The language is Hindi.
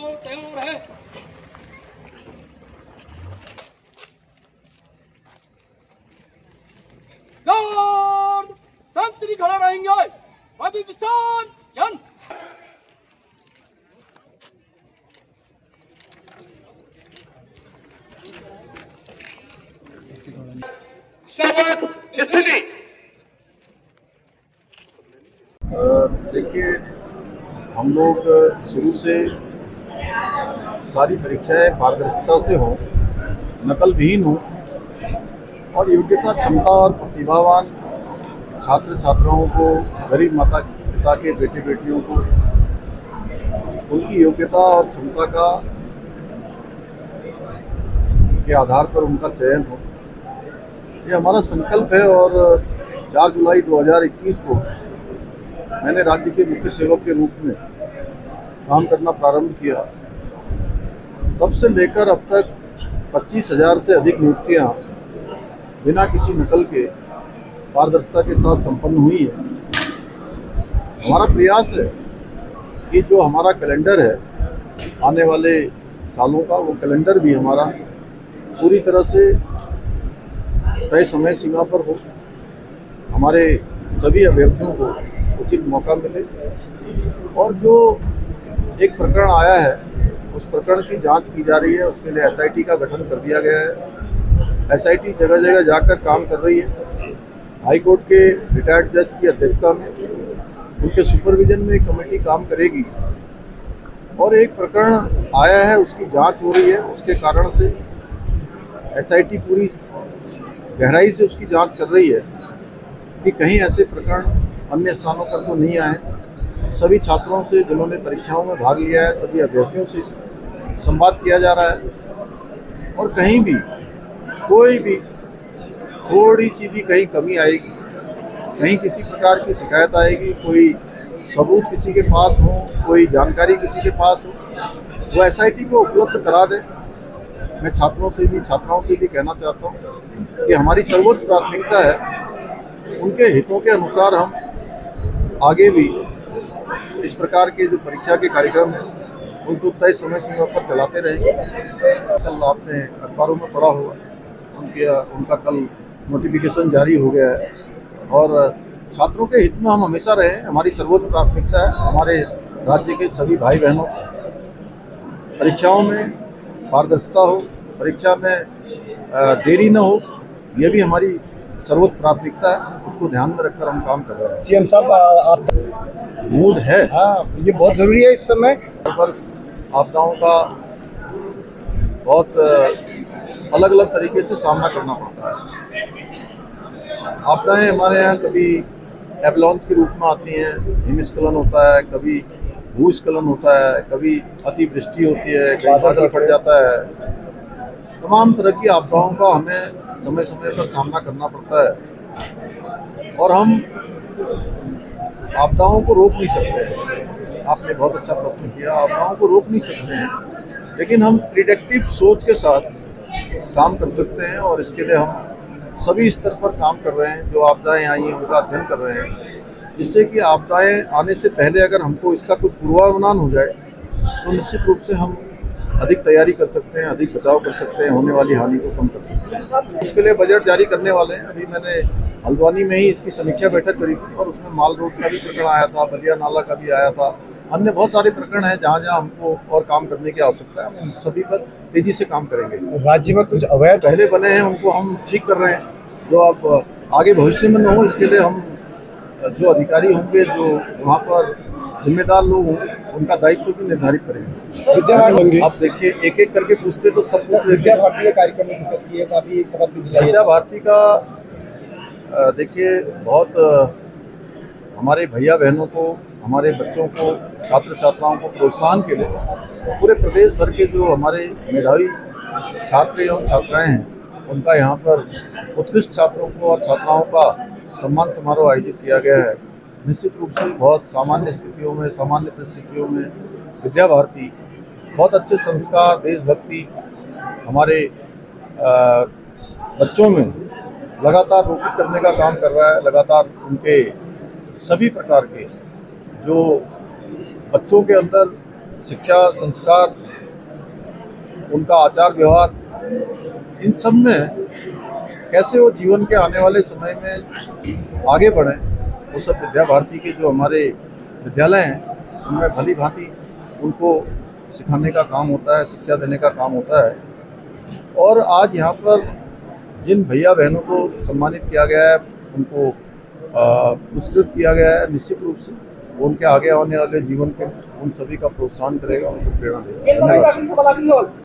तैयार है। गार्ड सेंचुरी खड़ा रहेंगे। बाकी किसान जन शपथ स्थिति। देखिए, हम लोग शुरू से सारी परीक्षाएं पारदर्शिता से हों, नकल विहीन हों और योग्यता, क्षमता और प्रतिभावान छात्र छात्राओं को, गरीब माता पिता के बेटे बेटियों को उनकी योग्यता और क्षमता के आधार पर उनका चयन हो, ये हमारा संकल्प है। और 4 जुलाई 2021 को मैंने राज्य के मुख्य सेवक के रूप में काम करना प्रारंभ किया। तब से लेकर अब तक 25,000 से अधिक नियुक्तियां बिना किसी नकल के पारदर्शिता के साथ संपन्न हुई है। हमारा प्रयास है कि जो हमारा कैलेंडर है आने वाले सालों का, वो कैलेंडर भी हमारा पूरी तरह से तय समय सीमा पर हो, हमारे सभी अभ्यर्थियों को उचित मौका मिले। और जो एक प्रकरण आया है उस प्रकरण की जांच की जा रही है, उसके लिए एसआईटी का गठन कर दिया गया है। एसआईटी जगह जगह जाकर काम कर रही है। हाई कोर्ट के रिटायर्ड जज की अध्यक्षता में उनके सुपरविजन में एक कमेटी काम करेगी और एक प्रकरण आया है उसकी जांच हो रही है। उसके कारण से एसआईटी पूरी गहराई से उसकी जांच कर रही है कि कहीं ऐसे प्रकरण अन्य स्थानों पर तो नहीं आए। सभी छात्रों से जिन्होंने परीक्षाओं में भाग लिया है, सभी अभ्यर्थियों से संवाद किया जा रहा है और कहीं भी कोई भी थोड़ी सी भी कहीं कमी आएगी, कहीं किसी प्रकार की शिकायत आएगी, कोई सबूत किसी के पास हो, कोई जानकारी किसी के पास हो, वो एसआईटी को उपलब्ध करा दे। मैं छात्रों से भी, छात्राओं से भी कहना चाहता हूँ कि हमारी सर्वोच्च प्राथमिकता है उनके हितों के अनुसार हम आगे भी इस प्रकार के जो परीक्षा के कार्यक्रम हैं उसको तय समय सीमा पर चलाते रहेंगे। कल आपने अखबारों में पढ़ा होगा उनका कल नोटिफिकेशन जारी हो गया है और छात्रों के हित में हम हमेशा रहे। हमारी सर्वोच्च प्राथमिकता है हमारे राज्य के सभी भाई बहनों परीक्षाओं में पारदर्शिता हो, परीक्षा में देरी न हो, ये भी हमारी सर्वोच्च प्राथमिकता है। उसको ध्यान में रखकर हम काम कर रहे हैं। सीएम साहब, आप मूड है, हाँ, ये बहुत जरूरी है इस समय। पर आपदाओं का बहुत अलग अलग तरीके से सामना करना पड़ता है। आपदाएं हमारे यहाँ कभी एवलांच के रूप में आती हैं, हिमस्खलन होता है, कभी भूस्खलन होता है, कभी अतिवृष्टि होती है, कभी बादल फट जाता है। तमाम तरह की आपदाओं का हमें समय समय पर सामना करना पड़ता है और हम आपदाओं को रोक नहीं सकते हैं। आपने बहुत अच्छा प्रश्न किया। आपदाओं को रोक नहीं सकते हैं, लेकिन हम प्रिडिक्टिव सोच के साथ काम कर सकते हैं और इसके लिए हम सभी स्तर पर काम कर रहे हैं। जो आपदाएं आई हैं उनका अध्ययन कर रहे हैं, जिससे कि आपदाएं आने से पहले अगर हमको इसका कोई पूर्वानुमान हो जाए तो निश्चित रूप से हम अधिक तैयारी कर सकते हैं, अधिक बचाव कर सकते हैं, होने वाली हानि को कम कर सकते हैं। उसके लिए बजट जारी करने वाले हैं। अभी मैंने हल्द्वानी में ही इसकी समीक्षा बैठक करी थी और उसमें माल रोड का भी प्रकरण आया था, बलिया नाला का भी आया था, अन्य बहुत सारे प्रकरण हैं जहाँ जहाँ हमको और काम करने की आवश्यकता है। हम सभी पर तेजी से काम करेंगे। राज्य में कुछ अवैध पहले बने हैं उनको हम ठीक कर रहे हैं। जो अब आगे भविष्य में न हो, इसके लिए हम जो अधिकारी होंगे, जो वहाँ पर जिम्मेदार लोग होंगे, उनका दायित्व भी निर्धारित करेंगे। विद्या आप देखिए, एक एक करके पूछते तो सब कुछ लेते विद्या भारती के कार्यक्रम में शपथ की है, साथ ही शपथ भी दिलाई है। विद्या भारती का देखिए, बहुत हमारे भैया बहनों को, हमारे बच्चों को, छात्र छात्राओं को प्रोत्साहन के लिए पूरे प्रदेश भर के जो हमारे मेधावी छात्र एवं छात्राएं हैं उनका यहाँ पर उत्कृष्ट छात्रों को और छात्राओं का सम्मान समारोह आयोजित किया गया है। निश्चित रूप से बहुत सामान्य स्थितियों में, सामान्य परिस्थितियों में विद्या भारती बहुत अच्छे संस्कार, देशभक्ति हमारे बच्चों में लगातार रोपित करने का काम कर रहा है। लगातार उनके सभी प्रकार के जो बच्चों के अंदर शिक्षा संस्कार, उनका आचार व्यवहार, इन सब में कैसे वो जीवन के आने वाले समय में आगे बढ़ें, वो सब विद्या भारती के जो हमारे विद्यालय हैं उनमें भली भांति उनको सिखाने का काम होता है, शिक्षा देने का काम होता है। और आज यहाँ पर जिन भैया बहनों को सम्मानित किया गया है, उनको पुरस्कृत किया गया है, निश्चित रूप से वो उनके आगे आने वाले जीवन के उन सभी का प्रोत्साहन करेगा, उनको प्रेरणा देगा। धन्यवाद।